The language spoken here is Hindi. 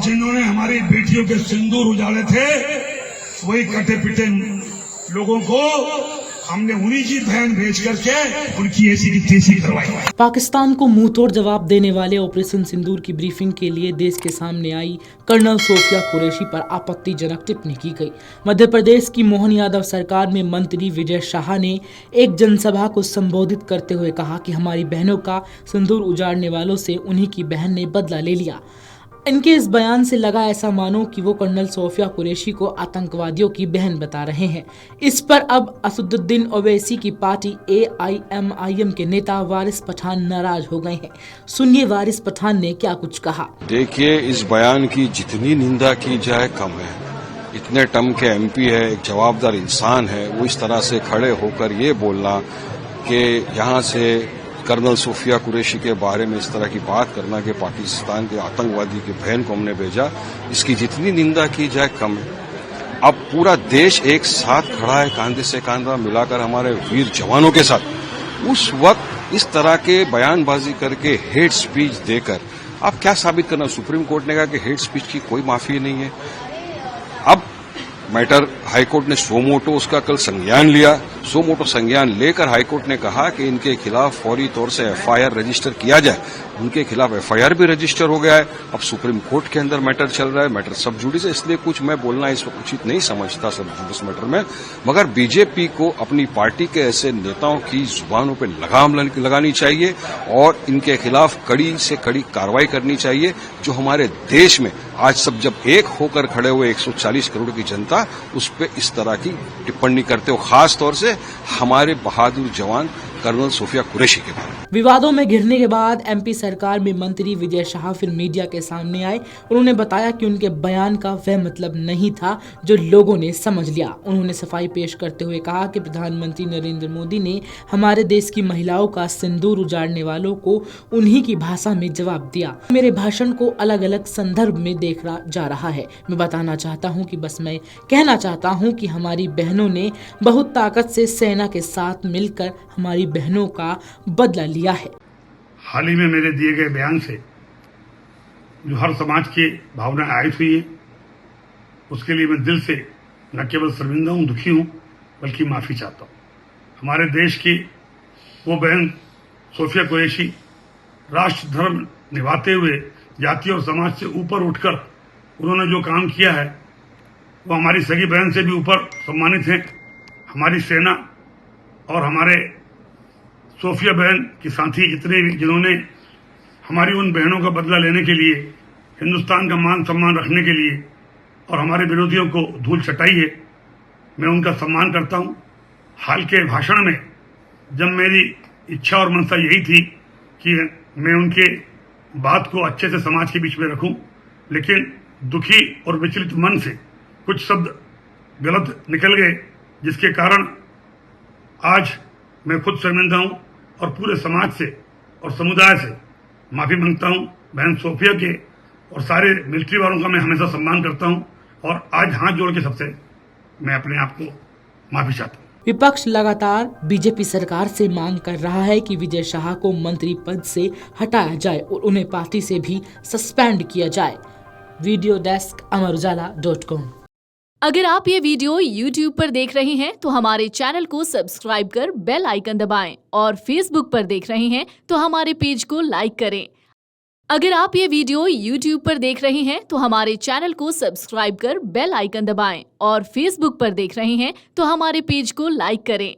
जिन्होंने हमारी बेटियों के सिंदूर उजाड़े थे, वही कटे पिटे लोगों को हमने उन्हीं की बहन भेज करके उनकी ऐसी की तैसी करवाई। पाकिस्तान को मुंहतोड़ जवाब देने वाले ऑपरेशन सिंदूर की ब्रीफिंग के लिए देश के सामने आई कर्नल सोफिया कुरैशी पर आपत्तिजनक टिप्पणी की गई। मध्य प्रदेश की मोहन यादव सरकार में मंत्री विजय शाह ने एक जनसभा को संबोधित करते हुए कहा कि हमारी बहनों का सिंदूर उजाड़ने वालों से उन्हीं की बहन ने बदला ले लिया। इनके इस बयान से लगा ऐसा मानो कि वो कर्नल सोफिया कुरैशी को आतंकवादियों की बहन बता रहे हैं। इस पर अब असदुद्दीन ओवैसी की पार्टी AIMIM के नेता वारिस पठान नाराज हो गए हैं। सुनिए वारिस पठान ने क्या कुछ कहा। देखिए, इस बयान की जितनी निंदा की जाए कम है। इतने टर्म के MP है, एक जवाबदार इंसान है, वो इस तरह से खड़े होकर ये बोलना कि यहाँ से कर्नल सोफिया कुरैशी के बारे में इस तरह की बात करना कि पाकिस्तान के आतंकवादी की बहन को हमने भेजा, इसकी जितनी निंदा की जाए कम है। अब पूरा देश एक साथ खड़ा है, कांधे से कांधा मिलाकर हमारे वीर जवानों के साथ। उस वक्त इस तरह के बयानबाजी करके हेट स्पीच देकर आप क्या साबित करना? सुप्रीम कोर्ट ने कहा कि हेट स्पीच की कोई माफी नहीं है। अब मैटर हाईकोर्ट ने सो मोटो उसका कल संज्ञान लिया। सो मोटो संज्ञान लेकर हाईकोर्ट ने कहा कि इनके खिलाफ फौरी तौर से FIR रजिस्टर किया जाए। उनके खिलाफ FIR भी रजिस्टर हो गया है। अब सुप्रीम कोर्ट के अंदर मैटर चल रहा है, मैटर सब जुडिस है, इसलिए कुछ मैं बोलना इस वक्त उचित नहीं समझता सब जुडिस मैटर में। मगर बीजेपी को अपनी पार्टी के ऐसे नेताओं की जुबानों पर लगाम लगानी चाहिए और इनके खिलाफ कड़ी से कड़ी कार्रवाई करनी चाहिए। जो हमारे देश में आज सब जब एक होकर खड़े हुए 140 करोड़ की जनता उस पर इस तरह की टिप्पणी करते हो, खास तौर से हमारे बहादुर जवान कर्नल सोफिया कुरैशी के बारे में। विवादों में घिरने के बाद MP सरकार में मंत्री विजय शाह फिर मीडिया के सामने आए। उन्होंने बताया कि उनके बयान का वह मतलब नहीं था जो लोगों ने समझ लिया। उन्होंने सफाई पेश करते हुए कहा कि प्रधानमंत्री नरेंद्र मोदी ने हमारे देश की महिलाओं का सिंदूर उजाड़ने वालों को उन्हीं की भाषा में जवाब दिया। मेरे भाषण को अलग अलग संदर्भ में देखा जा रहा है। मैं बताना चाहता हूँ कि बस मैं कहना चाहता हूँ कि हमारी बहनों ने बहुत ताकत से सेना के साथ मिलकर हमारी बहनों का बदला लिया है। हाल ही में मेरे दिए गए बयान से जो हर समाज की भावनाएं आहत हुई है, उसके लिए मैं दिल से न केवल शर्मिंदा हूं, दुखी हूं, बल्कि माफी चाहता हूं। हमारे देश की वो बहन सोफिया कुरैशी राष्ट्र धर्म निभाते हुए जाति और समाज से ऊपर उठकर उन्होंने जो काम किया है वो हमारी सगी बहन से भी ऊपर सम्मानित है। हमारी सेना और हमारे सोफिया बहन के साथी जितने भी जिन्होंने हमारी उन बहनों का बदला लेने के लिए, हिंदुस्तान का मान सम्मान रखने के लिए और हमारे विरोधियों को धूल चटाई है, मैं उनका सम्मान करता हूं। हाल के भाषण में जब मेरी इच्छा और मनसा यही थी कि मैं उनके बात को अच्छे से समाज के बीच में रखूं, लेकिन दुखी और विचलित मन से कुछ शब्द गलत निकल गए, जिसके कारण आज मैं खुद शर्मिंदा हूं और पूरे समाज से और समुदाय से माफी मांगता हूं। बहन सोफिया के और सारे मिलिट्री वालों का मैं हमेशा सम्मान करता हूं और आज हाथ जोड़ के सबसे मैं अपने आप को माफी चाहता हूं। विपक्ष लगातार बीजेपी सरकार से मांग कर रहा है कि विजय शाह को मंत्री पद से हटाया जाए और उन्हें पार्टी से भी सस्पेंड किया जाए। Video desk amarujala.com। अगर आप ये वीडियो YouTube पर देख रहे हैं तो हमारे चैनल को सब्सक्राइब कर बेल आइकन दबाएं और Facebook पर देख रहे हैं तो हमारे पेज को लाइक करें। अगर आप ये वीडियो YouTube पर देख रहे हैं तो हमारे चैनल को सब्सक्राइब कर बेल आइकन दबाएं और Facebook पर देख रहे हैं तो हमारे पेज को लाइक करें।